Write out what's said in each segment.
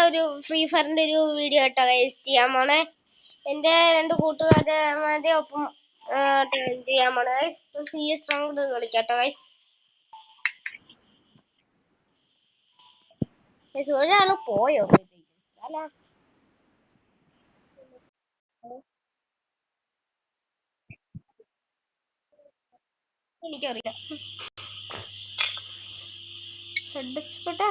ഒരു ഫ്രീ ഫയറിന്റെ ഒരു വീഡിയോ കേട്ടോ ഗൈസ് ചെയ്യാൻ പോണേ. എന്റെ 2 കൂട്ടുകാരുടെ ഒപ്പം ചെയ്യാൻ പോണേ. CS റൗണ്ട് കളിക്കാട്ടോ ഗൈസ്. ഒരാള് പോയോ? അല്ല എനിക്കറിയില്ല. ഹെഡ് എക്സ്പെർട്ട്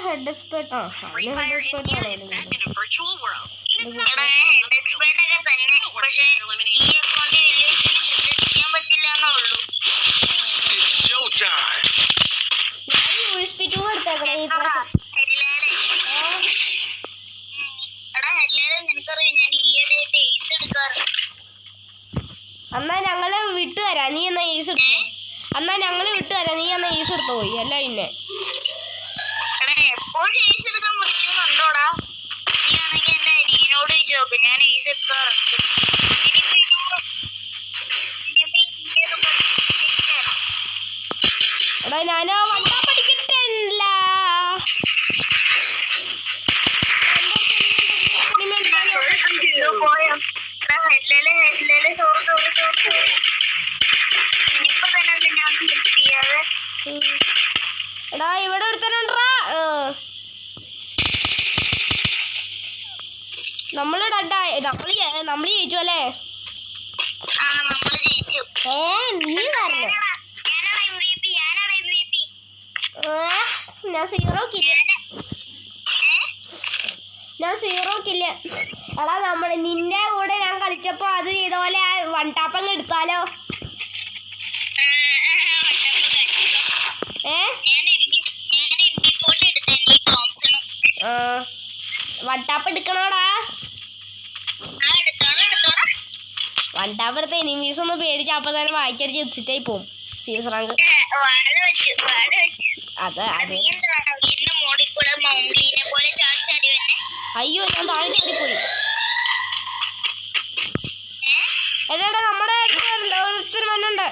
എന്നാ ഞങ്ങള് വിട്ടുതരാം, നീ എന്നാ ഈസ് എടുത്തോ. എന്നാ ഞങ്ങള് വിട്ടുതരാം, നീ എന്നാ ഈസ് എടുത്തോ പോയി. അല്ല പിന്നെ എടാ ഞാനാ വണ്ടാ പഠിക്കട്ടില്ല. എടാ ഇവിടെ എടുത്തണ്ടാ നമ്മള് നമ്മള് ജയിച്ചു അല്ലേ? നീ കാരണം ഞാൻ 0 കില്ല. എടാ നിന്റെ കൂടെ ഞാൻ കളിച്ചപ്പോ അത് ചെയ്ത പോലെ വൺ ടാപ്പ് അങ്ങ് എടുത്താലോ? വൺ ടാപ്പ് എടുക്കണോടാ? വൺ ടാപ്പ് എടുത്ത എനിമീസ് ഒന്ന് പേടിച്ച് അപ്പൊ തന്നെ വായിക്കടിച്ച് എക്സിറ്റായി പോവും. സീരിയസ് റാങ്ക് അയ്യോ ഞാൻ താഴെ ചാടിപ്പോയി. എടാ നമ്മുടെ ഒരുത്തരം മണ്ണുണ്ട്.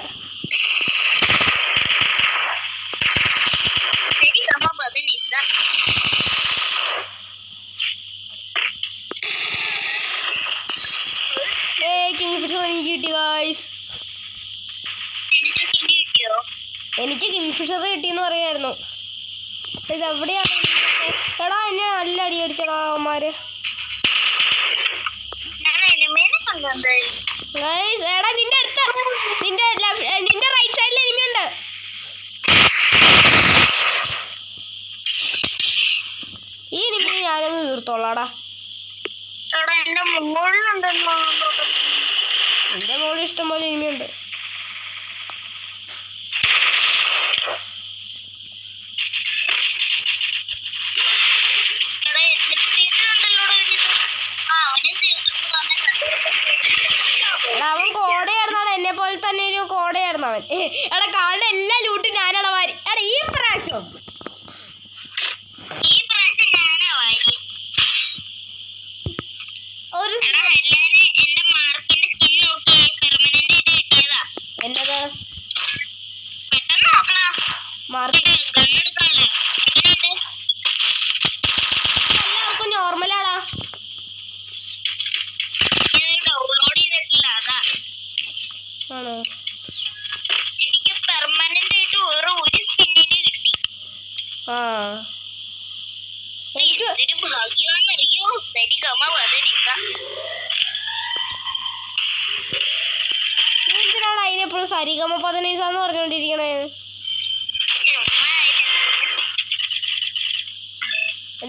എനിക്ക് കിങ്ഫിഷർ കിട്ടിയെന്ന് പറയായിരുന്നു. ഇതെവിടെയാണ്? എടാ എന്നെ നല്ല അടി അടിച്ചടാ അവന്മാര്. എടാ നിന്റെ അടുത്ത നിന്റെ റൈറ്റ് സൈഡിൽ എനിമിയുണ്ട്. ഈ എനിമിനെ ഞാനങ്ങ് തീർത്തോളാടാ. നിന്റെ മോളിൽ ഇഷ്ടംപോലെ എനിമിയുണ്ട്. അവൻ കോടയായിരുന്നാണ്, എന്നെ പോലെ തന്നെ ഒരു കോടയായിരുന്നു അവൻ. എടാ കാളിന്റെ എല്ലാ ലൂട്ടും ഞാനാണ് വാരി. എടാ ഈ പ്രാവശ്യം ഒരു എന്നത് എല്ലാവർക്കും നോർമലാടാ. ആണോ? എനിക്ക് പെർമനന്റ് ആയിട്ട് വേറെ ഒരു സ്പിന്നിന് കിട്ടി. ഭാഗ്യമാണെന്നറിയോ? എന്തിനാണ് അതിനെപ്പോഴും സരിഗമ പതനീസാന്ന് പറഞ്ഞോണ്ടിരിക്കണേ?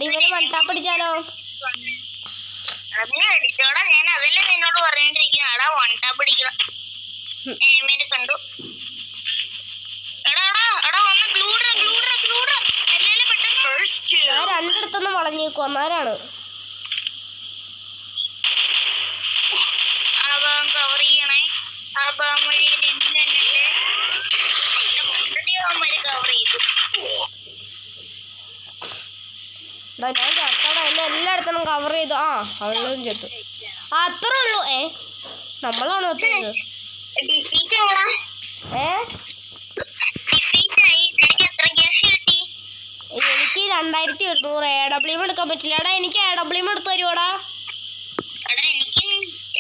ഇവന് വണ്ടാപ്പ് അടിച്ചാലോ? അടിച്ചോടാ, ഞാൻ അതല്ലേ നിന്നോട് പറഞ്ഞോണ്ടിരിക്കുന്ന. ആടാ വണ്ടാപ്പ് അടിക്കണം. കണ്ടു. ഞാൻ രണ്ടിടത്തൊന്നും വളഞ്ഞേക്കും അന്നാരാണ്. കവർ ചെയ്യണേ. കവർ ചെയ്തു. ഞാൻ ചത്തോടാ, എന്നെ എല്ലായിടത്തും കവർ ചെയ്തു. അവളും ചെത്തു. അത്രേ ഉള്ളൂ. നമ്മളാണോ എത്തുന്നത്? എനിക്ക് 2100 AWM എടുക്കാൻ പറ്റില്ല. എടാ എനിക്ക് AWM എടുത്ത് തരുവാടാ. എടാ എനിക്കും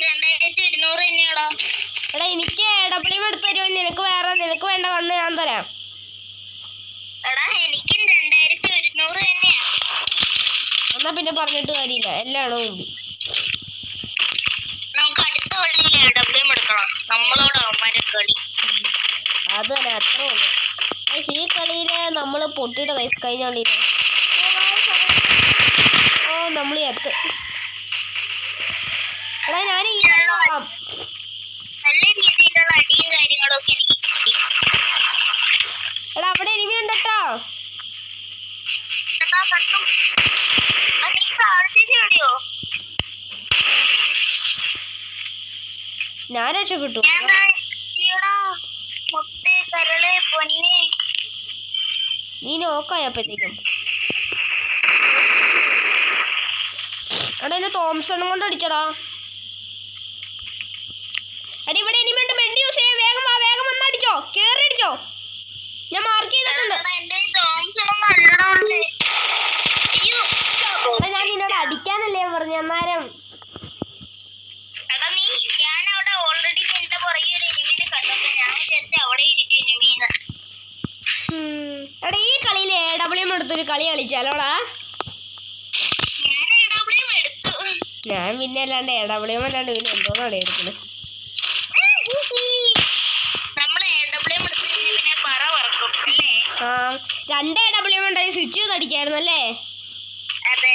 2100 തന്നെയാടാ. എടാ എനിക്ക് AWM എടുത്ത് തരുമോ? നിനക്ക് വേണ്ട കണ്ണ് ഞാൻ തരാം. എടാ എനിക്കും 2100 തന്നെയാ. എന്നാ പിന്നെ പറഞ്ഞിട്ട് കാര്യമില്ല, എല്ലാം മുമ്പിൽ. നമുക്ക് അടുത്ത കളിയിൽ AWM എടുക്കണം. നമ്മളോട് അവന്മാരെ കളി. അത് തന്നെ, അത്രേ ഉള്ളൂ. ഈ കളിയില് നമ്മള് പൊട്ടിയുടെ കഴിഞ്ഞ കളിയില് നമ്മൾ എത്ത്. എടാ ഞാൻ നല്ല രീതിയിലുള്ള അടിയും കാര്യങ്ങളും ഒക്കെ എനിക്ക് കിട്ടി. എടാ അവിടെ എനിമി ഉണ്ട് കേട്ടോ. ഞാൻ രക്ഷപ്പെട്ടു. നീ നോക്കായപ്പോഴത്തേക്കും എടാ എന്നെ തോംസണും കൊണ്ട് അടിച്ചടാ. എടാ ഇവിടെ എനിമിയുണ്ട്, മെഡ് യൂസ് ചെയ്യാൻ. വേഗം വന്ന് അടിച്ചോ, കേറി അടിച്ചോ. ഞാൻ മാർക്ക് ചെയ്തിട്ടുണ്ട്. ഞാൻ നിന്നോട് അടിക്കാനല്ലേ പറഞ്ഞു അന്നേരം. എടാ ഈ കളിയിൽ AWM എടുത്തൊരു കളി കളിച്ചാലോടാ. ഞാൻ പിന്നെ അല്ലാണ്ട് AWM അല്ലാണ്ട് പിന്നെ എന്തോന്നാണ് എടുക്കുന്നത്. ആ 2 AWM ഉണ്ടായി, സ്വിച്ച് ചെയ്ത് അടിക്കായിരുന്നു അല്ലേ? അതെ.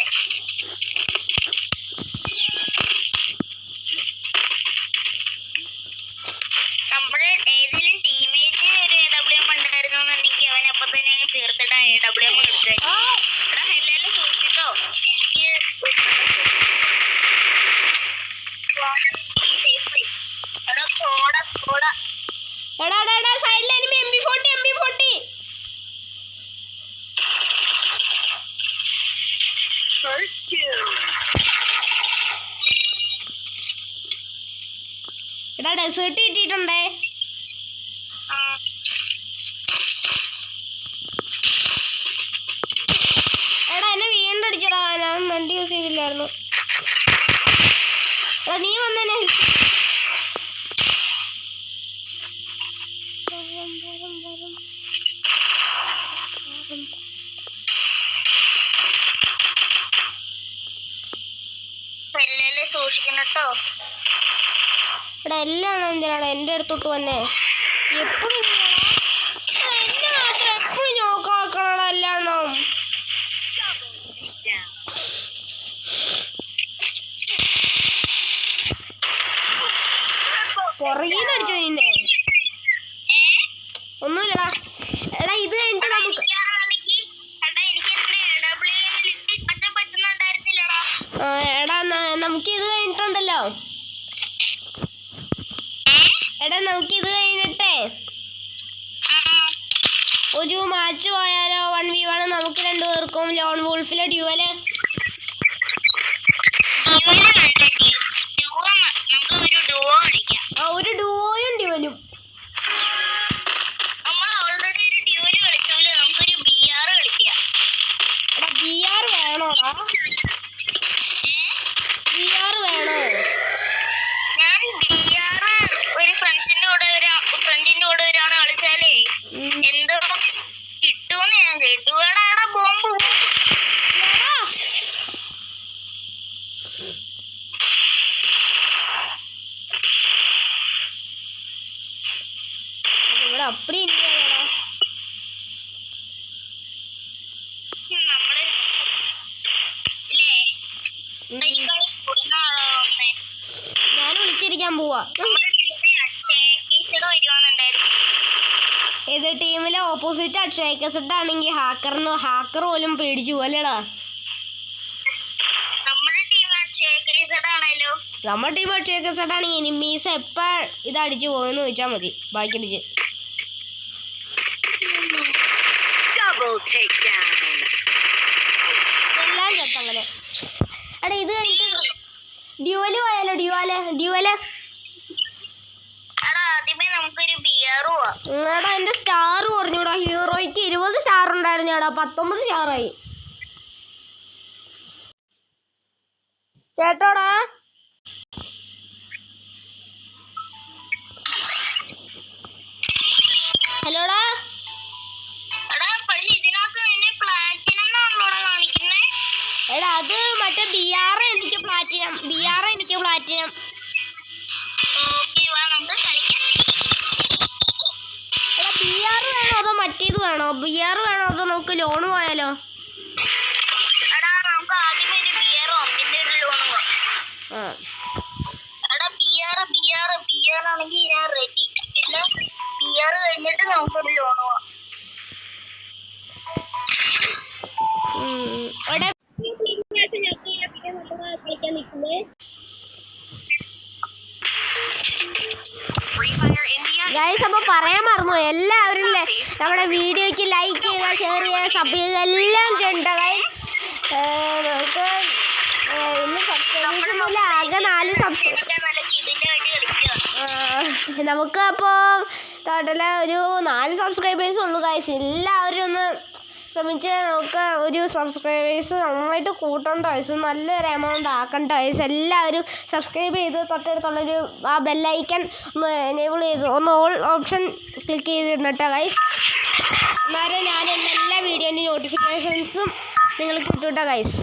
നമ്മുടെ ഏതെങ്കിലും ടീമേറ്റ് ഒരു AWM ഉണ്ടായിരുന്നുണ്ടെങ്കിൽ അവനപ്പൊ തന്നെ തീർത്തിട്ട് AWM എടുത്തേ. എല്ലാരും സൂക്ഷിച്ചോ. എടാ സൈഡിൽ എനിമി MP40. എടാ ഡെസേർട്ട് കിട്ടിയിട്ടുണ്ടേ. എടാ എന്നെ വീണ്ടും അടിച്ചടാ, ഞാൻ വണ്ടി യൂസ് ചെയ്തില്ലായിരുന്നു. എടാ നീ വന്നേനെ. സൂക്ഷിക്കണട്ടോ. എടാ എല്ലാം എന്തിനാണ് എന്റെ അടുത്തോട്ട് വന്നേ? എപ്പോഴും എന്നെ മാത്രം എപ്പോഴും നോക്കാക്കണടാ എല്ലാണോ. പുറകീന്ന് അടിച്ചോ നിന്നെ? ഒന്നുമില്ലടാ. എടാ ഇത് കഴിഞ്ഞിട്ട് നമുക്ക് എടാ നമുക്ക് ഇത് കഴിഞ്ഞിട്ടുണ്ടല്ലോ. എടാ നമുക്ക് ഇത് കഴിഞ്ഞിട്ടേ ഒരു മാച്ച് പോയാലോ? 1v1 നമുക്ക് 2 പേർക്കും ലോൺ വോൾഫിലെ ഡ്യുവല്. ഒരു ഡുവോയും ഡ്യുവലും. എടാ BR വേണോടാ? BR വേണോ? ഞാൻ BR ഒരു ഫ്രണ്ടിന്റെ കൂടെ ഒരാണ് കളിച്ചാലേ എന്തോ കിട്ടൂന്ന് ഞാൻ കേട്ടു. എടാ ബോംബ്. ഇവിടെ അപ്പടി ഞാൻ വിളിച്ചിരിക്കാൻ പോവാ. ഏത് ടീമിലെ ഓപ്പോസിറ്റ് അക്ഷയക്കസെറ്റ് ആണെങ്കിൽ ഹാക്കർ പോലും പേടിച്ചു പോലെടാ. നമ്മുടെ ടീം അക്ഷയക്കസെറ്റ് ആണ്. എനിമീസ് എപ്പ ഇത് അടിച്ചു പോയെന്ന് ചോദിച്ചാൽ മതി, ബാക്കി എല്ലാം ചത്തങ്ങനെ. എടാ ഇത് കഴിഞ്ഞിട്ട് ഡ്യുവല് പോയാലോ? ഡ്യുവല് എടാ എന്റെ സ്റ്റാർ കുറഞ്ഞൂടാ. ഹീറോയ്ക്ക് 20 സ്റ്റാർ ഉണ്ടായിരുന്നു, 19 സ്റ്റാറായി. കേട്ടോടാ? ഹലോടാ? എടാ അത് മറ്റേ BR എനിക്ക് പ്ലാറ്റിനം. എടാ BR വേണോ അതോ മറ്റേത് വേണോ? BR വേണോ അതോ നമുക്ക് ലോൺ പോയാലോ? ഗൈസ്, അപ്പൊ പറയാൻ മറന്നു, എല്ലാവരും നമ്മുടെ വീഡിയോക്ക് ലൈക്ക് ചെയ്യുക, ഷെയർ ചെയ്യുക, സബ് ചെയ്യുക, എല്ലാം ചെയ്യണ്ട ഗൈസ്. നമുക്ക് ഇന്ന് സബ്സ്ക്രൈബേഴ്സ് ആകെ 4 നമുക്ക് അപ്പോൾ ടോട്ടല് ഒരു 4 സബ്സ്ക്രൈബേഴ്സ് ഉള്ളൂ ഗൈസ്. എല്ലാവരും ഒന്ന് ശ്രമിച്ച് നമുക്ക് ഒരു സബ്സ്ക്രൈബേഴ്സ് നന്നായിട്ട് കൂട്ടണ്ട ഗൈസ്, നല്ലൊരു എമൗണ്ട് ആക്കണ്ട ഗൈസ്. എല്ലാവരും സബ്സ്ക്രൈബ് ചെയ്ത് തൊട്ടടുത്തുള്ളൊരു ആ ബെല്ലൈക്കൺ ഒന്ന് എനേബിൾ ചെയ്ത് ഒന്ന് ഓൾ ഓപ്ഷൻ ക്ലിക്ക് ചെയ്തിട്ടോ ഗൈസ്. എന്നാലും ഞാൻ എല്ലാ വീഡിയോൻ്റെ നോട്ടിഫിക്കേഷൻസും നിങ്ങൾക്ക് കിട്ടൂട്ടോ ഗൈസ്.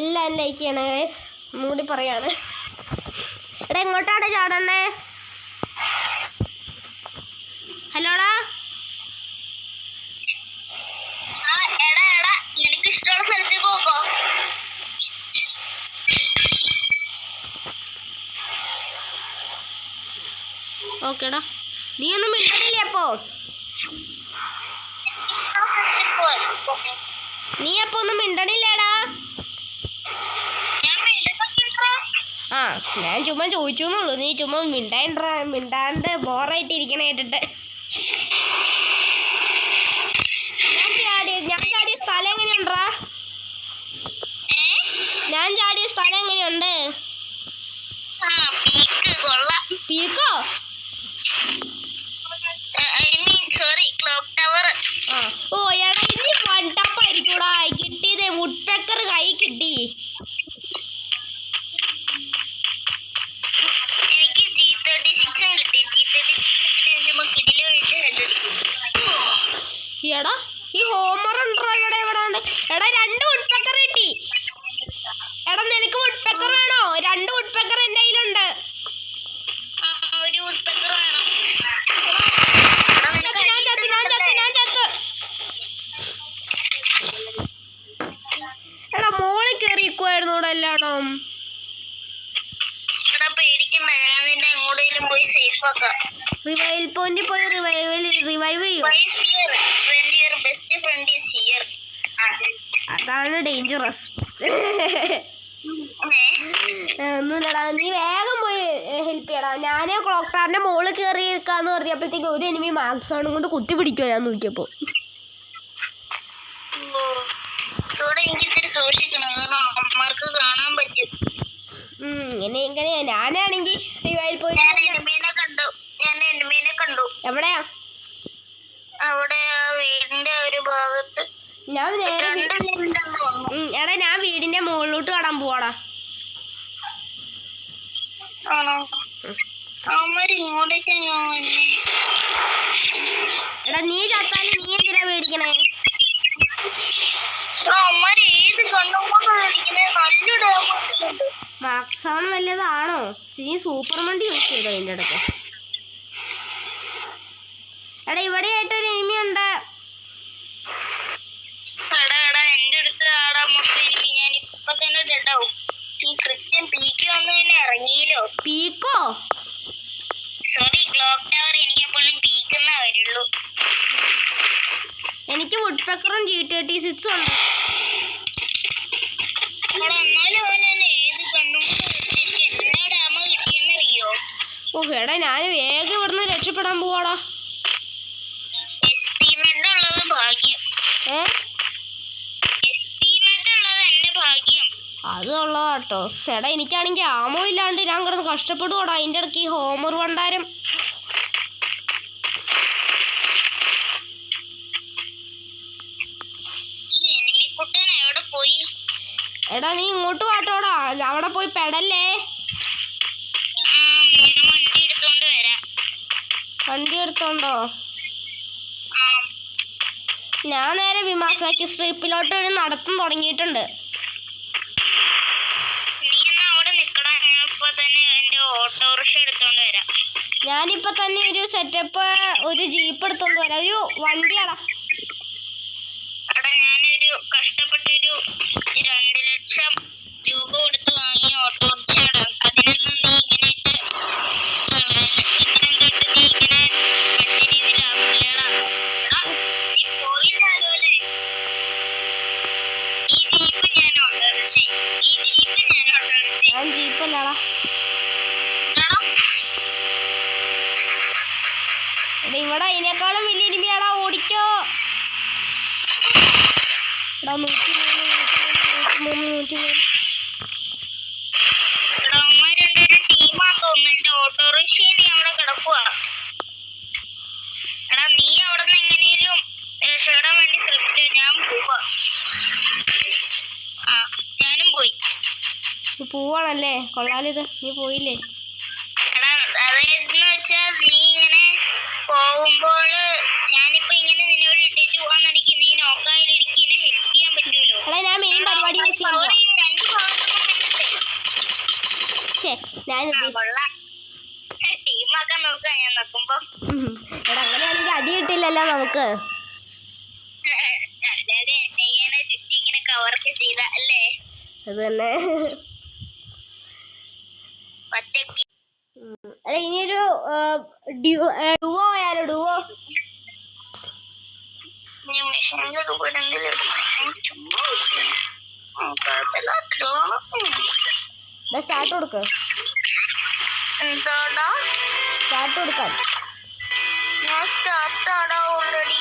എല്ലാം ലൈക്ക് ചെയ്യണേ ഗൈസ്. ഒന്നുകൂടി പറയാണ്. എടാ എങ്ങോട്ടാണ് ചാടണേ? ഹലോടാ? ഓക്കേടാ. നീ ഒന്നും മിണ്ടണില്ലേ അപ്പോ? നീ അപ്പൊ ഒന്നും മിണ്ടണില്ലേടാ? ആ, ഞാൻ ചുമ്മാ ചോദിച്ചു എന്നുള്ളൂ. നീ ചുമ്മാ മിണ്ടാണ്ട് ബോറായിട്ട് ഇരിക്കണ കേട്ടിട്ട്. ഞാൻ ചാടിയ സ്ഥലം എങ്ങനെയുണ്ടാ? എങ്ങനെയുണ്ട്? പീക്കോ? ഓ എടാ, ഇനി വൺ ടപ്പ് ആയിരിക്കൂടാ കിട്ടിയത്. വുഡ്പെക്കർ കൈ കിട്ടി. എടാ ഈ ഹോമർ ഉണ്ടോ ഇവിടെ? എടാ 2 വുഡ്പെക്കർ കിട്ടി. എടാ നിനക്ക് വുഡ്പെക്കർ വേണോ? 2 വുഡ്പെക്കർ എന്റെ കയ്യിലുണ്ട്. എടാ മോളിൽ കയറിക്കുവായിരുന്നു ഇവിടെ എല്ലായിടും. റിവൈൽ പോയിന്റ് പോയി റിവൈവ് ചെയ്യും. അതാണ് ഡേഞ്ചറസ്. ഒന്നുമില്ലടാ, നീ വേഗം പോയി ഹെൽപ്പ് ചെയ്യടാ. ഞാനേ ക്ലോക്ക് ടവറിന്റെ മോളിൽ കയറി നിൽക്കാന്ന് പറഞ്ഞപ്പോഴത്തേക്ക് ഒരു എനിമി മാക്സ് ആണ് കൊണ്ട് കുത്തി പിടിക്കുവോ ഞാൻ നോക്കിയപ്പോ. ഇങ്ങനെ ഞാനാണെങ്കിൽ റിവൈൽ പോയിന്റ് എവിടെയാ? അവിടെ വീടിന്റെ ഒരു ഭാഗത്ത്. ഞാൻ നേരെ എടാ ഞാൻ വീടിന്റെ മുകളിലോട്ട് കടക്കാൻ പോവാടാ. എടാ നീ ചത്താലും നീ എന്തിനാ പേടിക്കണേ? മാക്സോൺ വല്ലതാണോ? നീ സൂപ്പർ മണ്ടി യൂസ് ചെയ്തോ അതിന്റെ അടുത്ത്? എടാ ഇവിടെ ആയിട്ട് ഒരു എനിമി ഉണ്ട്. പീക്കോ? എനിക്ക് വുഡ്പെക്കറും G36 ഉണ്ട്. ഓ എടാ ഞാൻ വേഗം ഇവിടുന്ന് രക്ഷപ്പെടാൻ പോവാടാ. അത് ഉള്ളതാട്ടോ. എടാ എനിക്കാണെങ്കിൽ ആമോ ഇല്ലാണ്ട് ഞാൻ കിടന്ന് കഷ്ടപ്പെടുവാടാ. അതിന്റെ ഇടയ്ക്ക് ഈ ഹോമർ ഭണ്ഡാരം. എടാ നീ ഇങ്ങോട്ട് വാട്ടോടാ, അവിടെ പോയി പെടല്ലേ. വണ്ടി എടുത്തോണ്ടോ? ഞാൻ നേരെ വിമാസാക്കി സ്ട്രിപ്പിലോട്ട് ഒരു നടത്തം തുടങ്ങിയിട്ടുണ്ട്. ഞാനിപ്പോ തന്നെ ഒരു സെറ്റപ്പ്, ഒരു ജീപ്പ് എടുത്തോണ്ട് വരാം. ഒരു വണ്ടിയാടാ. ഞാനൊരു കഷ്ടപ്പെട്ടൊരു 2 ലക്ഷം രൂപ കൊടുത്ത് വാങ്ങിയ ഓട്ടോറിക്ഷയാണ്. അതിനൊന്നും നീ ഇങ്ങനെ നീ ഇങ്ങനെ കണ്ട രീതിയിലാവില്ലടാ. നീ പോയില്ലാലോ അല്ലേ? ഈ ജീപ്പ് ഞാൻ ഓട്ടോറിക്ഷ. ഞാൻ ജീപ്പല്ലാടാ. ഇവിടെ അതിനേക്കാളും വലിയ ഇരുമിയാടാ, ഓടിക്കോ. എടാ 103. ഓട്ടോറിക്ഷയിൽ നീ അവിടെ കിടക്കുക. എടാ നീ അവിടെ നിന്ന് എങ്ങനെയും രക്ഷപ്പെടാൻ വേണ്ടി ശ്രമിച്ചു. ഞാൻ പോവാ. ഞാനും പോയി. നീ പോവാണല്ലേ? കൊള്ളാലിത്. നീ പോയില്ലേ? എടാ അതെന്ന് വെച്ചാൽ നീ ഇങ്ങനെ പോകുമ്പോള് ഞാനിപ്പോ ഇങ്ങനെ നിന്നോട് ഇട്ടിച്ചു പോവാന്നെനിക്ക് നീ നോക്കാതെ എനിക്ക് ഹെൽപ്പ് ചെയ്യാൻ പറ്റൂലോ. എടാ ഞാൻ മെയിൻ പരിപാടി യൂസ് ചെയ്യാൻ പോവാ. ടീമാക്കാൻ നോക്കുക ഞാൻ നോക്കുമ്പോ. എടാ അങ്ങനെയാണെങ്കിൽ അടി കിട്ടില്ലല്ലോ നമുക്ക്. അല്ലാതെ എന്നെ ചുറ്റി ഇങ്ങനെ കവർക്ക് ചെയ്ത അല്ലേ? അത് തന്നെ. ഒറ്റയ്ക്ക് എടാ ഇനിയൊരു ഡുവോ ആയാലോ? ഡുവോ സ്റ്റാർട്ട് കൊടുക്ക്. എന്താടാ സ്റ്റാർട്ട് കൊടുക്കാൻ? ഞാൻ സ്റ്റാർട്ടാടാ ഓൾറെഡി.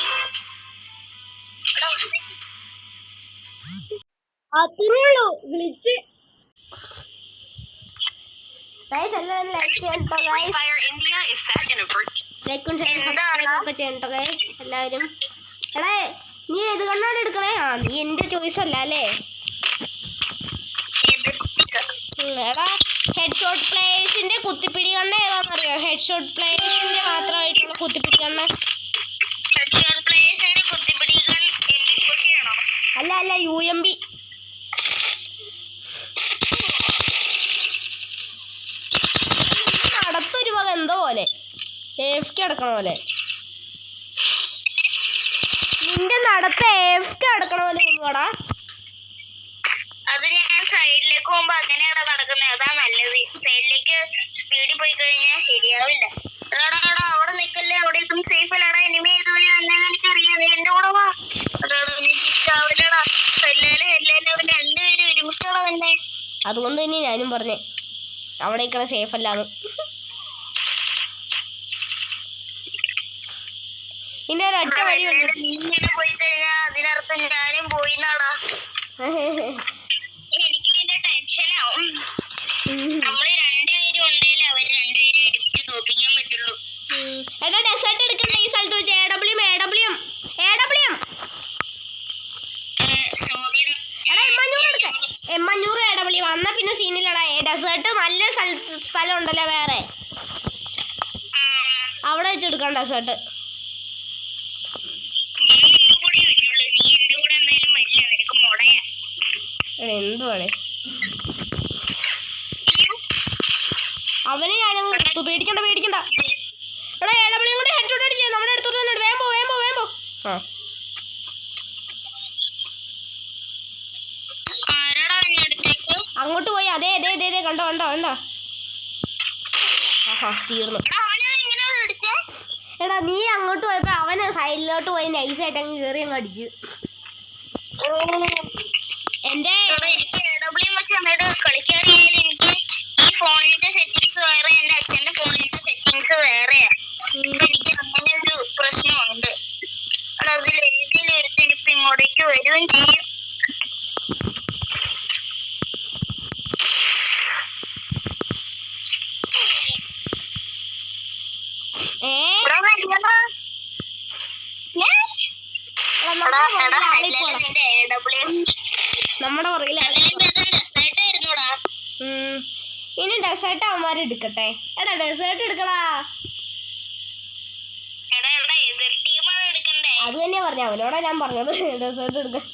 അത്രയുള്ളൂ വിളിച്ച്. എല്ലാവരും ലൈക്ക് ചെയ്യട്ടോ ഗൈസ്. ലൈക്കും ഷെയറും സബ്സ്ക്രൈബും ഒക്കെ ചെയ്യട്ടോ ഗൈസ് എല്ലാവരും. എടാ നീ ഏത് കണ്ണാണ് എടുക്കണേ? നീ എന്റെ ചോയ്സ് അല്ല അല്ലേ? എടാ ഹെഡ് ഷോട്ട് പ്ലേയേഴ്സിന്റെ കുത്തിപ്പിടി കണ്ണ ഏതാണെന്നറിയോ? ഹെഡ് ഷോട്ട് പ്ലേയേഴ്സിന്റെ മാത്രമായിട്ടുള്ള കുത്തിപ്പിടി കണ്ണ. അല്ല അല്ല UMP. നടത്തൊരു വക എന്തോ പോലെ AFK അടക്കണ പോലെ. നിന്റെ നടത്ത AFK അടക്കണ പോലെ ഒന്നുകൂടാ. അത് ഞാൻ സൈഡിലേക്ക് പോകുമ്പോ അങ്ങനെയാടാ നടക്കുന്നത്. അതാ നല്ലത്. സൈഡിലേക്ക് സ്പീഡിൽ പോയി കഴിഞ്ഞാൽ ശരിയാവില്ല. അവിടെ നിക്കല്ലേ, അവിടേക്കും സേഫ് അല്ലടാ. എനിമി ചെയ്തോളി അല്ലെന്ന് എനിക്കറിയാം. എന്റെ കൂടെ വാ. അതാവില്ലടാ. രണ്ടുപേരും ഒരുമിച്ചോടാ തന്നെ. അതുകൊണ്ട് തന്നെ ഞാനും പറഞ്ഞേ അവിടേക്കാണ് സേഫ് അല്ലാന്ന്. ഇനി ഒരൊറ്റ വഴിയുണ്ട്. നീ ഇങ്ങനെ പോയി കഴിഞ്ഞാ അതിനർത്ഥം ഞാനും പോയിന്നാടാ. എനിക്ക് ഇതിന്റെ ടെൻഷനാവും. നമ്മള് 2 പേരും ഉണ്ടെങ്കിൽ അവർ 2 പേരും ഒരുമിച്ച് തോപ്പിക്കാൻ പറ്റുള്ളൂ. എടാ ഡെസേർട്ട് എടുക്കണ്ട ഈ സ്ഥലത്ത് വെച്ച്. AW M500 AW വന്നാ പിന്നെ സീനില്ലടാ. ഡെസേർട്ട് നല്ല സ്ഥലം ഉണ്ടല്ലോ വേറെ, അവിടെ വെച്ചെടുക്കാം ഡെസേർട്ട്. എന്തുവാണ് അവന് ഞാനങ്ങ് കൊടുത്തു. പേടിക്കണ്ട. എടാ AW കൂടെ ഹെഡ് ഷോട്ട് അടിച്ചേ. നമ്മുടെ അടുത്തോട്ട് തന്നെ. വേമ്പോ. അങ്ങോട്ട് പോയി. അതെ കണ്ടോ. ആഹാ തീർന്നു. എടാ നീ അങ്ങോട്ട് പോയപ്പോ അവന് സൈഡിലോട്ട് പോയി നൈസായിട്ട് അങ്ങ് കയറി അങ്ങ് അടിച്ചു. എന്റെ കളിക്കാറിയാലും എനിക്ക് ഈ ഫോണിന്റെ സെറ്റിങ്സ് വേറെ, എന്റെ അച്ഛന്റെ ഫോണിന്റെ സെറ്റിങ്സ് വേറെയാ. എനിക്ക് അങ്ങനെ ഒരു പ്രശ്നമുണ്ട്. അതിൽ ഏതെങ്കിലും ഒരുത്തനിപ്പ് ഇങ്ങോട്ടേക്ക് വരുകയും ചെയ്യും. നമ്മുടെ പുറകിൽ ഡെസേർട്ട് അവന്മാർ എടുക്കട്ടെ. എടാ ഡെസേർട്ട് എടുക്കടാ. അത് തന്നെയാ പറഞ്ഞ, അവനോടാ ഞാൻ പറഞ്ഞത് ഡെസേർട്ട് എടുക്കാൻ.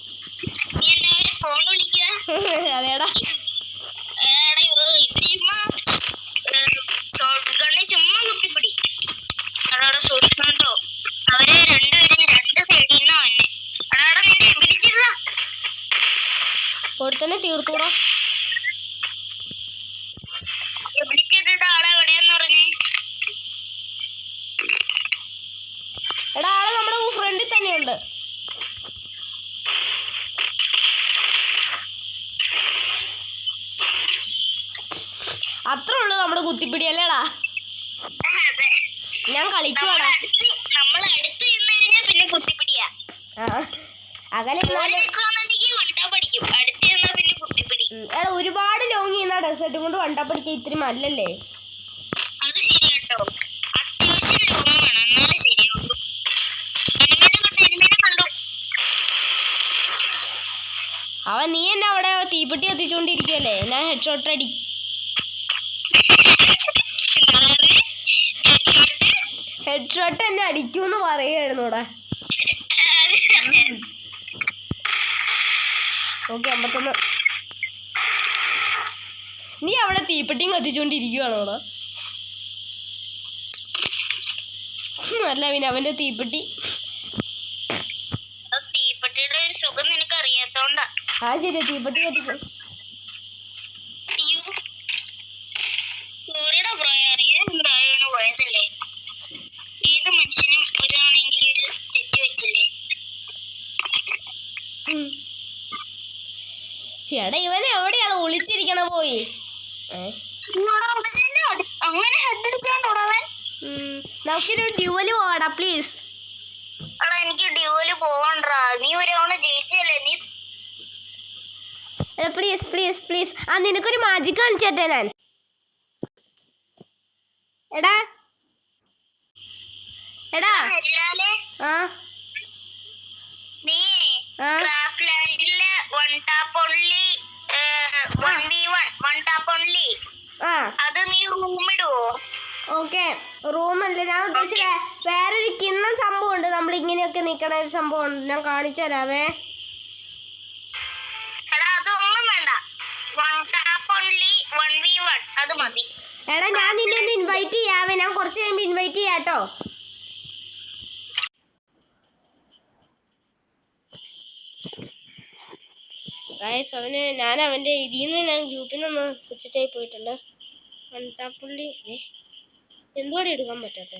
അതേടാ ചുമ്മാ കുത്തിപ്പിടി. അതവിടെ സൂക്ഷിക്കണം കേട്ടോ. അവരെ രണ്ടുപേരും രണ്ട് സൈഡിൽ നിന്നാ വന്നെ. അടാ നിന്റെ എബിലിറ്റില്ല കൊടുത്തന്നെ തീർത്തൂടാ. എബിലിറ്റി ഇട്ടിട്ട് ആളെ എവിടെയാന്ന് പറഞ്ഞേ? എടാ ആള് നമ്മുടെ ഫ്രണ്ടിൽ തന്നെയുണ്ട്. അത്രേ ഉള്ളു നമ്മുടെ കുത്തിപ്പിടി അല്ലേടാ. ഞാൻ കളിക്കുവാടാ. നമ്മൾ അടുത്ത് ചെന്ന് കഴിഞ്ഞാൽ പിന്നെ കുത്തിപ്പിടിയാ. അകലെ അടുത്ത് ചെന്നാ പിന്നെ കുത്തിപ്പിടി. എടാ ഒരുപാട് ലോങ് ചെയ്യുന്ന ഡെസേർട്ടും കൊണ്ട് വണ്ടാ പഠിക്കാൻ ഇത്തിരി മല്ലല്ലേ. അത് ശരി കേട്ടോ, അത്യാവശ്യം ലോങ് വേണം എന്നാലേ ശരിയാവുള്ളൂ. എനിമീനെ കണ്ടോ? അവൻ നീ എന്നെ അവിടെ തീപ്പെട്ടി കത്തിച്ചോണ്ടിരിക്കുവല്ലേ, ഞാൻ ഹെഡ് ഷോട്ട് അടി. ഹെഡ് ഷോട്ട് എന്നെ അടിക്കൂന്ന് പറയുമായിരുന്നു ഇവിടെ. ഓക്കെ 51. നീ അവിടെ തീപ്പെട്ടിയും കത്തിച്ചോണ്ടിരിക്കുവാണോ അവിടെ? അല്ല പിന്നെ അവന്റെ തീപ്പെട്ടി. തീപ്പെട്ടിയുടെ ഒരു സുഖം നിനക്ക് അറിയാത്തോണ്ടാ. ആ ശരിയാ, തീപ്പെട്ടി കത്തിക്കും. സോറിയുടെ അറിയാൻ പോയതല്ലേ. ഏത് മനുഷ്യനും ഒരാണെങ്കിൽ ഒരു തെറ്റ് വെച്ചില്ലേ? എടാ ഇവനെ എവിടെയാണ് ഒളിച്ചിരിക്കണ പോയി? അങ്ങനെ ഹെഡടിച്ചോണ്ടോടവൻ. നമുക്കൊരു ഡ്യുവല് പോവാടാ പ്ലീസ്. എടാ എനിക്ക് ഡ്യുവല് പോവണ്ടാ, നീ ഒരാള് ജയിച്ചല്ലേ നീ. Please please please. ആ നിനക്കൊരു മാജിക് കാണിച്ചേട്ടെ ഞാൻ. എടാ എടാ ആ നീ ക്രാഫ്റ്റ്ലാൻഡിലെ one tap only 1v1 one tap only അത് നീ റൂമിടുവോ? ഓക്കെ റൂമല്ല ഞാൻ ഉദ്ദേശിച്ച വേറൊരു കിണ്ണം സംഭവം ഉണ്ട്. നമ്മൾ ഇങ്ങനെയൊക്കെ നിക്കണ ഒരു സംഭവം ഉണ്ട്, ഞാൻ കാണിച്ചു തരാവേ. എടാ അതൊന്നും വേണ്ട, വൺ ടാപ്പ് ഓൺലി 1v1 അത് മതി. എടാ ഞാൻ നിന്നെ ഒന്ന് ഇൻവൈറ്റ് ചെയ്യാവേ, ഞാൻ കുറച്ച് കഴിയുമ്പോ ഇൻവൈറ്റ് ചെയ്യാട്ടോ. അവന് ഞാൻ അവന്റെ ഇതിന്ന് ഞാൻ ഗ്രൂപ്പിൽ നിന്ന് ഉച്ചിട്ടായി പോയിട്ടുണ്ട്. വൺടാപ്പുള്ളി എന്തുകൂടി എടുക്കാൻ പറ്റാത്ത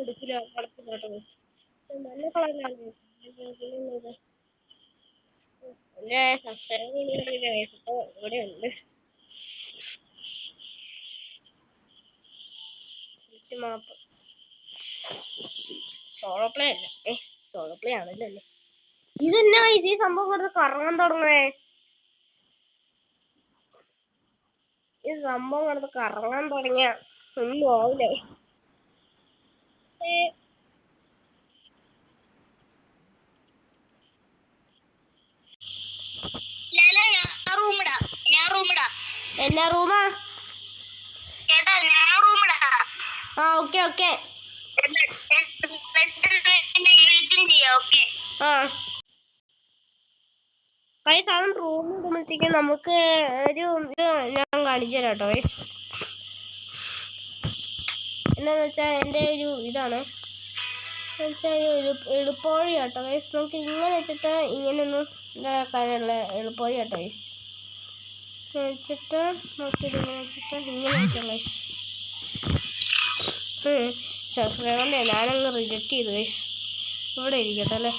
എടുക്കില്ല കളത്തിലോട്ടോ. നല്ല കളറിലാണ് എന്റെ സബ്സ്ക്രൈബ് ഇവിടെ ഉണ്ട്. മാപ്പ് സോളോ പ്ലേ അല്ല, സോളോ പ്ലേ ആണല്ലേ. ഇതെന്നാ ഈ സംഭവം കൊടുത്ത് കറങ്ങാൻ തുടങ്ങണേ? ഈ സംഭവം കൊടുത്ത് കറങ്ങാൻ തുടങ്ങിയ ഒന്നും ആവില്ലേ. എന്നാ റൂമാ? ആ ഓക്കെ ഓക്കെ. അവൻ റൂമിൽ ഇടുമ്പോഴത്തേക്ക് നമുക്ക് ഒരു ഇത് ഞാൻ കാണിച്ചു തരാം കേട്ടോ. എന്നാന്ന് വെച്ചാ എന്റെ ഒരു ഇതാണ് എളുപ്പവഴി കേട്ടോ ഗൈസ്. നമുക്ക് ഇങ്ങനെ വെച്ചിട്ട് ഇങ്ങനെ ഒന്ന് ഇതാക്കാനുള്ള എളുപ്പവഴി കേട്ടോ ഗൈസ്. വെച്ചിട്ട് നോക്കിയിങ്ങനെ വെച്ചിട്ട് ഇങ്ങനെ വെക്കാം ഗൈസ്. സബ്സ്ക്രൈബറിന്റെ ഞാനങ്ങ് റിജക്റ്റ് ചെയ്തു ഗൈസ്. ഇവിടെ ഇരിക്കട്ടെ അല്ലേ,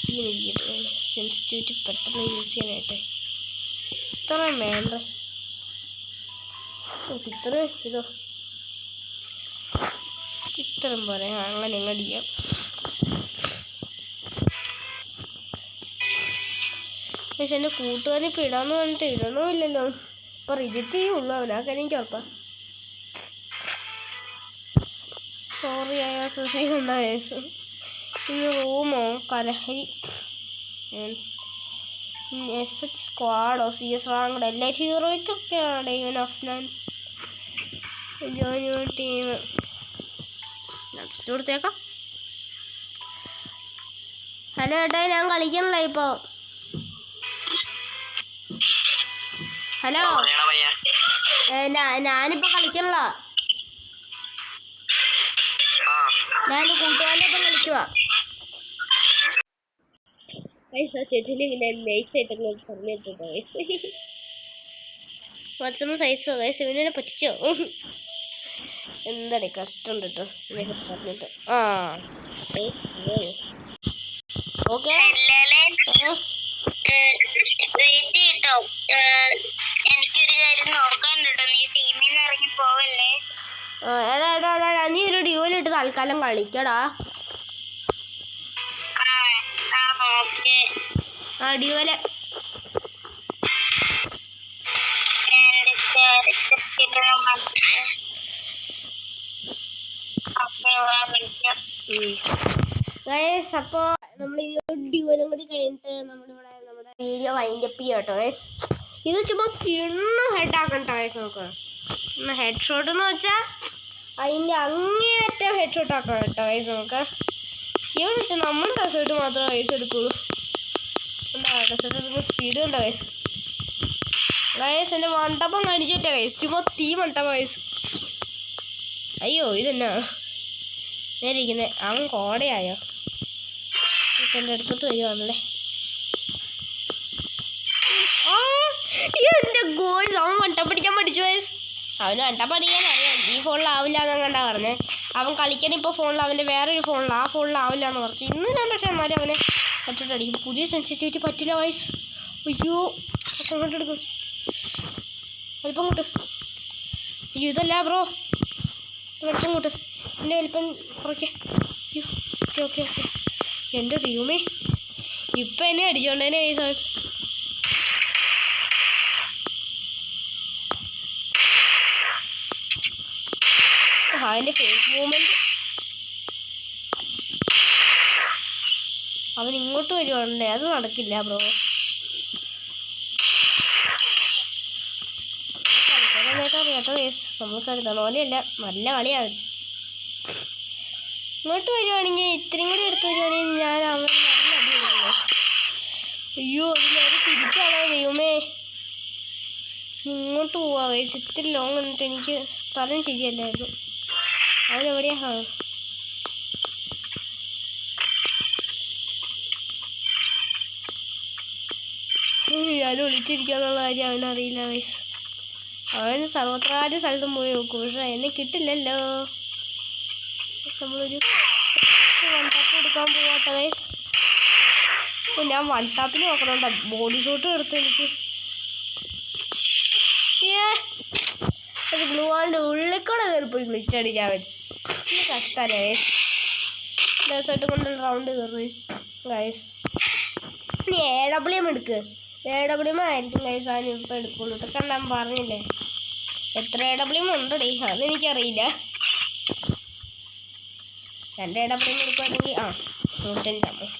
ഇങ്ങനെ ഇരിക്കട്ടെ. സെൻസിറ്റിവിറ്റി പെട്ടെന്ന് യൂസ് ചെയ്യാനായിട്ടെ ഇത്രയും വേണ്ട. ഇത്രയും ഇതോ ഇത്രയും പോലെ അങ്ങനെ അങ്ങോട്ട് ചെയ്യാം. പക്ഷെ എൻ്റെ കൂട്ടുകാരൻ ഇപ്പം ഇടാന്ന് പറഞ്ഞിട്ട് ഇടണമില്ലല്ലോ. ഇപ്പം റിജക്റ്റ് ചെയ്യുള്ളൂ അവനാക്കാൻ എനിക്ക് ഉറപ്പാ. സോറി ആയ ഈ റൂമോ കലഹരി. SH സ്ക്വാഡോ CS റാങ്ക് എല്ലാ ഹീറോയ്ക്കൊക്കെയാണ് ഇവൻ അഫ്നാൻ ജോയിൻ ടീം കൊടുത്തേക്കാം. ഹലോ ഏട്ടാ, ഞാൻ കളിക്കണല്ലോ ഇപ്പൊ. ഹലോ, ഞാനിപ്പോ കളിക്കണല്ലോ. ഞാൻ കൂട്ടുകാരൻ്റെ ഒപ്പം കളിക്കുക. ചേച്ചിനെ നൈസായിട്ടൊക്കെ പറഞ്ഞിട്ടുണ്ടോ വാട്സപ്പ് സൈസോ ഗൈസ് ഇവനെ പറ്റിച്ചോ? എന്താണ് കഷ്ടം കേട്ടോ ഇവനെ പറഞ്ഞിട്ട്. ഓക്കെ എനിക്കൊരു കാര്യം നോക്കാനുണ്ടോ, നീ ടീമിൽ നിന്ന് ഇറങ്ങി പോവല്ലേ? എടാ നീ ഒരു ഡ്യൂവലിട്ട് തൽക്കാലം കളിക്കടാ. ഡ്യൂവല് ഗൈസ്. അപ്പോ നമ്മൾ ഈ ഡ്യൂവലും കൂടി കഴിഞ്ഞിട്ട് നമ്മുടെ വീഡിയോ വൈൻഡപ്പ് ചെയ്യാം കേട്ടോ ഗൈസ്. ഇത് ചുമ്മാ കിണ്ണ ഹെഡ് ആക്കണ്ട ഗൈസ്. നമുക്ക് ഹെഡ് ഷോട്ട് എന്ന് വെച്ചാൽ അതിൻ്റെ അങ്ങേയറ്റം ഹെഡ് ഷോട്ട് ആക്കാം കേട്ടോ ഗൈസ്. നമുക്ക് ഇവിടെ വെച്ചാൽ നമ്മൾ ഡെസേർട്ട് മാത്രമേ ഗൈസ് എടുക്കുള്ളൂ. എന്താ ഡെസേർട്ട് എടുക്കുന്ന സ്പീഡ് ഉണ്ടോ ഗൈസ്? ഗൈസ് എൻ്റെ വണ്ടപ്പം കാണിച്ചിട്ടാ ഗൈസ്, ചുമ്മാ തീ വണ്ടപ്പം ഗൈസ്. അയ്യോ ഇതെന്നാ നേരെ ഇരിക്കുന്നത്, അവൻ കോടയായോ? എൻ്റെ അടുത്തോട്ട് വരുവാണല്ലേ. എൻ്റെ ഗോയ്സ്, അവൻ വണ്ടപ്പം പഠിക്കാൻ പഠിച്ചു ഗൈസ്. അവന് വണ്ടപ്പം പഠിക്കാൻ അറിയാം. ഈ ഫോണിലാവില്ല എന്ന് കണ്ടാ പറഞ്ഞേ. അവൻ കളിക്കാൻ ഇപ്പോൾ ഫോണിൽ, അവൻ്റെ വേറൊരു ഫോണിൽ, ആ ഫോണിലാവില്ല എന്ന് പറഞ്ഞു. ഇന്ന് ഞാൻ പക്ഷെ എന്നാലും അവനെ പറ്റിട്ടടിക്കും. പുതിയ സെൻസിറ്റിവിറ്റി പറ്റില്ല ഗൈസ്. അയ്യോ അങ്ങോട്ട് എടുക്കും, വലിപ്പം കൂട്ട്. അയ്യോ ഇതല്ല ബ്രോ, വലിപ്പം കൂട്ട്, എൻ്റെ വലിപ്പം കുറയ്ക്കേ. അയ്യോ ഓക്കെ ഓക്കെ ഓക്കെ. എൻ്റെ ദൈവമേ, ഇപ്പം എന്നെ അടിച്ചോണ്ടേനെ ഗൈസ്. അവൻ്റെ ഫേസ് മൂവ്മെന്റ്, അവൻ ഇങ്ങോട്ട് വരുവാണല്ലേ. അത് നടക്കില്ല ബ്രോ. കേട്ടോ കേസ്, നമ്മൾ കരുതണ പോലെയല്ല, നല്ല കളിയാവും. ഇങ്ങോട്ട് വരുവാണെങ്കിൽ ഇത്രയും കൂടി എടുത്ത് വരുവാണെങ്കിൽ ഞാൻ അവൻ നല്ല അടി കൊടുക്കുന്നു. അയ്യോ അത് നേരെ തിരിച്ചാണോ ദൈവമേ. ഇങ്ങോട്ട് പോവാ കേസ്, ഇത്തിരി ലോങ് എന്നിട്ട് എനിക്ക് സ്ഥലം ശരിയല്ലായിരുന്നു. അവനെവിടെയാ? ഞാൻ ഒളിച്ചിരിക്കാന്നുള്ള കാര്യം അവനറിയില്ല ഗൈസ്. അവൻ സർവത്രാജ സ്ഥലത്തും പോയി നോക്കും, പക്ഷെ എന്നെ കിട്ടില്ലല്ലോ. നമ്മളൊരു വൺ ടാപ്പ് എടുക്കാൻ പോവാട്ടെ ഗൈസ്. ഞാൻ വൺ ടാപ്പിന് നോക്കണോണ്ട ബോഡി ഷോട്ട് എടുത്തു. എനിക്ക് ഒരു ഗ്ലൂ ആണ്ട് ഉള്ളിക്കൂടെ കയറിപ്പോയി ഗ്ലിച്ചടിച്ചവൻ. കഷ്ടല്ലേ ഗൈസ്. ദിവസമായിട്ട് കൊണ്ടുള്ള റൗണ്ട് കയറി ഗൈസ്. നീ AWM എടുക്ക്. AWM ആയിരിക്കും ഗൈസ് അവന് ഇപ്പം എടുക്കുള്ളൂ. ഇതൊക്കെ ഞാൻ പറഞ്ഞില്ലേ. എത്ര AWM ഉണ്ടടി അതെനിക്കറിയില്ല. 2 AWM എടുക്കുവാണെങ്കിൽ 105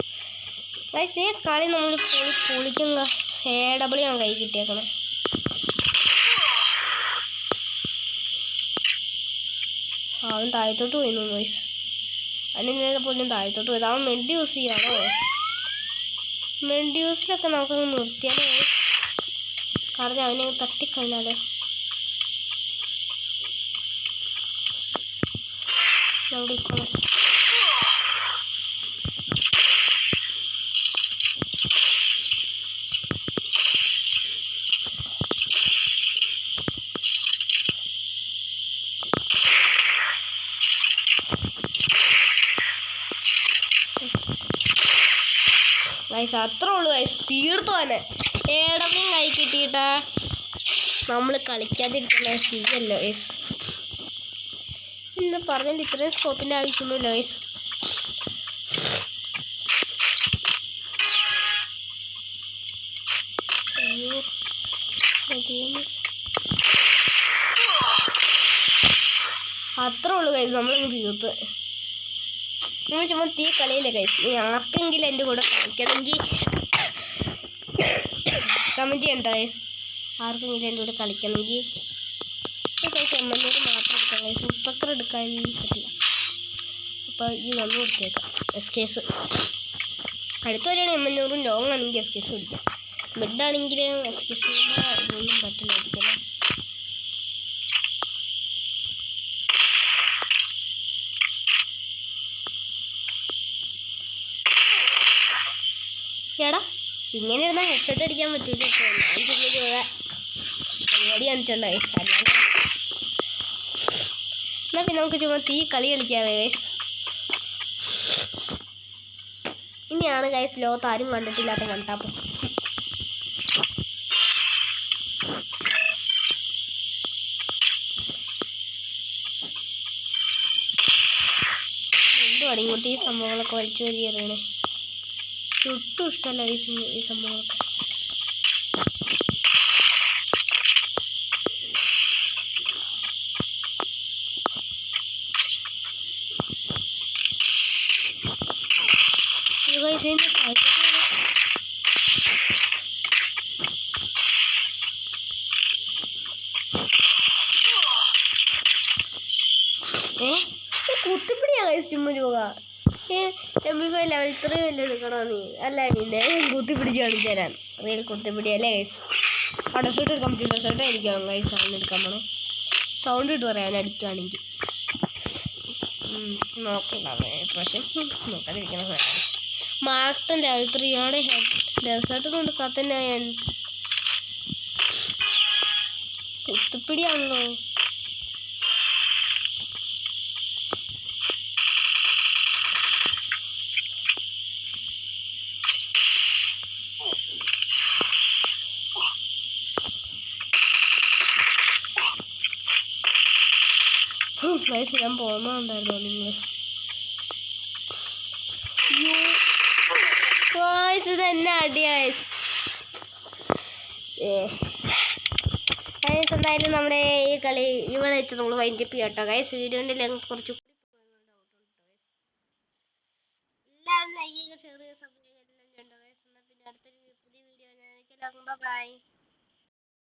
ഗൈസ്. ഈ കളി നമ്മൾ പൊളിക്കും. AWM കൈ കിട്ടിയേക്കണം. അവൻ താഴത്തോട്ട് പോയിരുന്നു ഗൈസ്. അവനിന്നലെ പോലും താഴത്തോട്ട് പോയത്. അവൻ മെഡ് യൂസ് ചെയ്യാണോ? മെഡ് യൂസിലൊക്കെ നമുക്കങ്ങ് നിർത്തിയാലോ, കാരണം അവനെ തട്ടിക്കഴിഞ്ഞാലോ. അവിടെ ഇരിക്കണം. ഗൈസ് അത്രേ ഉള്ളൂ ഗൈസ്, തീർത്തു തന്നെ. AWM കൈ കിട്ടിയിട്ടാ നമ്മൾ കളിക്കാതിരിക്കുന്ന ശരിയല്ലോ ഗൈസ്. പിന്നെ പറഞ്ഞിട്ട് ഇത്രയും സ്കോപ്പിൻ്റെ ആവശ്യമൊന്നുമില്ല ഗൈസ്. അയ്യോ അത്രേ ഉള്ളൂ ഗൈസ്, നമ്മളിങ്ങ് തീർത്ത്. നമ്മൾ ചുമ്മാ തീ കളിയില്ല ഗൈസ്. ഇനി ആർക്കെങ്കിലും എൻ്റെ കൂടെ കളിക്കണമെങ്കിൽ കമന്റ് ചെയ്യണ്ട ഗൈസ്. ആർക്കെങ്കിലും എൻ്റെ കൂടെ കളിക്കണമെങ്കിൽ എമ്മന്നൂർ മാത്രം എടുക്കാം ഗൈസ്. ഉൾപ്പക്കർ എടുക്കാൻ പറ്റില്ല. അപ്പോൾ ഈ വന്ന് കൊടുത്തേക്കാം എസ് കേസ്. അടുത്ത വരെയാണ് എമ്മന്നൂറും. ലോങ് ആണെങ്കിൽ എസ് കേസ് പിടിക്കാം. മിഡ് ആണെങ്കിൽ എസ് കേസ് ഒന്നും പറ്റില്ലായിരിക്കല്ലേ. എടാ ഇങ്ങനെ ഇരുന്നാൽ ഹെഡ്സെറ്റ് അടിക്കാൻ പറ്റൂല. ഞാൻ ചെറിയ പരിപാടി കാണിച്ചോണ്ടായി. അല്ലാണ്ട് എന്നാ പിന്നെ നമുക്ക് ചുമ്മാ കളി കളിക്കാവേ ഗൈസ്. ഇനിയാണ് ഗൈസ് ലോകത്ത് ആരും കണ്ടിട്ടില്ലാത്ത കണ്ടാപ്പം. എന്തുവാണ് ഇങ്ങോട്ട് ഈ സംഭവങ്ങളൊക്കെ വലിച്ചു വരികയാണ്. ഒട്ടും ഇഷ്ടമല്ല ഈ സംഭവങ്ങളൊക്കെ. കുത്തിപ്പിടിയാ ഗൈസ് ചുമ്മാ രൂപ. MP5 ലെവൽ 3 വല്ല എടുക്കണോ നീ? അല്ല പിന്നെ കുത്തിപ്പിടിച്ച് കാണിച്ചു തരാൻ. Real കുത്തിപ്പിടിയല്ലേ guys. ഡെസേർട്ട് എടുക്കാൻ പറ്റും. ഡെസേർട്ട് ആയിരിക്കാം ഗൈസ്. സൗണ്ട് എടുക്കാൻ പോണേ. സൗണ്ട് ഇട്ട് പറയാൻ അടിക്കുകയാണെങ്കിൽ നോക്കണ്ട പക്ഷെ നോക്കാതിരിക്കണം. മാർട്ടൻ ലെവൽ 3 ആണ്. ഡെസേർട്ട് കൊണ്ട് കത്തന്നെ കുത്തിപ്പിടിയാണല്ലോ. ഗൈസ് ഞാൻ പോകുന്നുണ്ടായിരുന്നോ നിങ്ങൾ? ഇത് തന്നെ അടി ഗൈസ്. എന്തായാലും നമ്മുടെ ഈ കളി ഇവിടെ വെച്ച് നമ്മൾ വൈൻഡപ്പ് ചെയ്യാം കേട്ടോ ഗൈസ്. വീഡിയോന്റെ ലെങ്ത് കുറച്ച് എല്ലാവരും ലൈക്ക് ചെയ്യുക, ചെറിയ സമയം എല്ലാം ചെയ്യണ്ട ഗൈസ്. എന്നാൽ പിന്നെ അടുത്തൊരു പുതിയ വീഡിയോ. ബൈ.